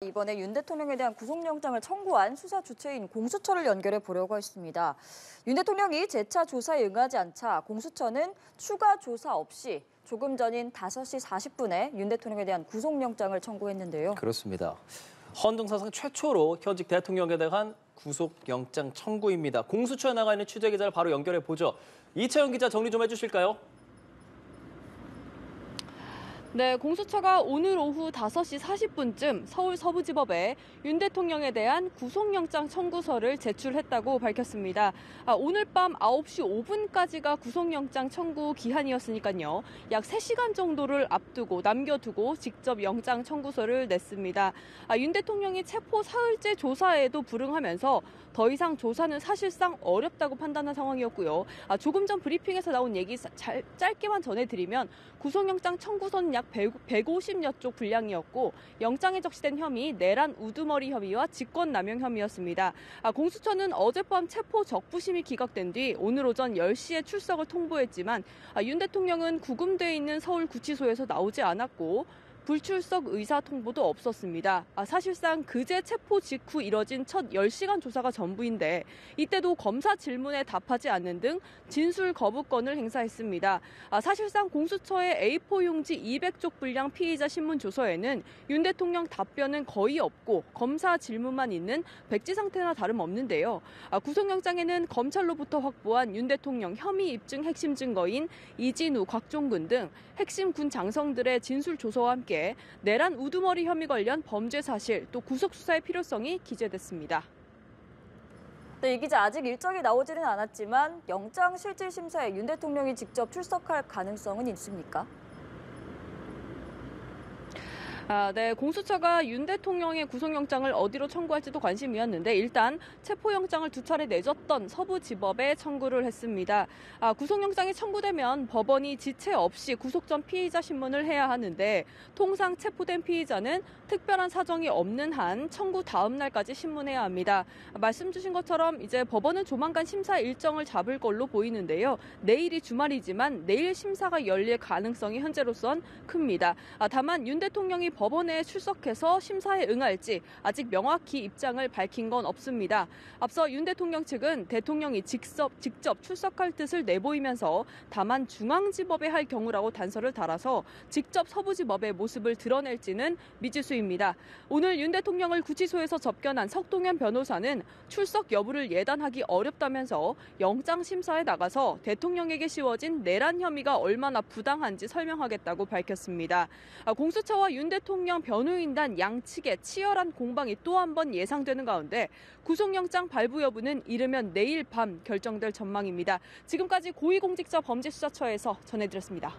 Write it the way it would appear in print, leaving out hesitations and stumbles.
이번에 윤 대통령에 대한 구속영장을 청구한 수사 주체인 공수처를 연결해 보려고 했습니다. 윤 대통령이 재차 조사에 응하지 않자 공수처는 추가 조사 없이 조금 전인 5시 40분에 윤 대통령에 대한 구속영장을 청구했는데요. 그렇습니다. 헌정 사상 최초로 현직 대통령에 대한 구속영장 청구입니다. 공수처에 나가 있는 취재기자를 바로 연결해 보죠. 이채영 기자 정리 좀 해주실까요? 네, 공수처가 오늘 오후 5시 40분쯤 서울 서부지법에 윤 대통령에 대한 구속영장 청구서를 제출했다고 밝혔습니다. 오늘 밤 9시 5분까지가 구속영장 청구 기한이었으니까요. 약 3시간 정도를 앞두고 남겨두고 직접 영장 청구서를 냈습니다. 윤 대통령이 체포 사흘째 조사에도 불응하면서 더 이상 조사는 사실상 어렵다고 판단한 상황이었고요. 조금 전 브리핑에서 나온 얘기 짧게만 전해드리면 구속영장 청구서는 약 150여 쪽 분량이었고 영장에 적시된 혐의 내란 우두머리 혐의와 직권남용 혐의였습니다. 공수처는 어젯밤 체포 적부심이 기각된 뒤 오늘 오전 10시에 출석을 통보했지만 윤 대통령은 구금돼 있는 서울구치소에서 나오지 않았고 불출석 의사 통보도 없었습니다. 사실상 그제 체포 직후 이뤄진 첫 10시간 조사가 전부인데 이때도 검사 질문에 답하지 않는 등 진술 거부권을 행사했습니다. 사실상 공수처의 A4 용지 200쪽 분량 피의자 신문 조서에는 윤 대통령 답변은 거의 없고 검사 질문만 있는 백지 상태나 다름없는데요. 구속영장에는 검찰로부터 확보한 윤 대통령 혐의 입증 핵심 증거인 이진우, 곽종근 등 핵심 군 장성들의 진술 조서와 함께 내란 우두머리 혐의 관련 범죄 사실 또 구속 수사의 필요성이 기재됐습니다. 네, 이 기자 아직 일정이 나오지는 않았지만 영장 실질 심사에 윤 대통령이 직접 출석할 가능성은 있습니까? 네, 공수처가 윤 대통령의 구속영장을 어디로 청구할지도 관심이었는데 일단 체포영장을 2차례 내줬던 서부지법에 청구를 했습니다. 구속영장이 청구되면 법원이 지체 없이 구속 전 피의자 신문을 해야 하는데 통상 체포된 피의자는 특별한 사정이 없는 한 청구 다음 날까지 신문해야 합니다. 말씀 주신 것처럼 이제 법원은 조만간 심사 일정을 잡을 걸로 보이는데요. 내일이 주말이지만 내일 심사가 열릴 가능성이 현재로선 큽니다. 다만 윤 대통령이 법원에 출석해서 심사에 응할지 아직 명확히 입장을 밝힌 건 없습니다. 앞서 윤 대통령 측은 대통령이 직접 출석할 뜻을 내보이면서 다만 중앙지법에 할 경우라고 단서를 달아서 직접 서부지법의 모습을 드러낼지는 미지수입니다. 오늘 윤 대통령을 구치소에서 접견한 석동현 변호사는 출석 여부를 예단하기 어렵다면서 영장 심사에 나가서 대통령에게 씌워진 내란 혐의가 얼마나 부당한지 설명하겠다고 밝혔습니다. 공수처와 윤 대통령 변호인단 양측의 치열한 공방이 또 한 번 예상되는 가운데 구속영장 발부 여부는 이르면 내일 밤 결정될 전망입니다. 지금까지 고위공직자 범죄수사처에서 전해드렸습니다.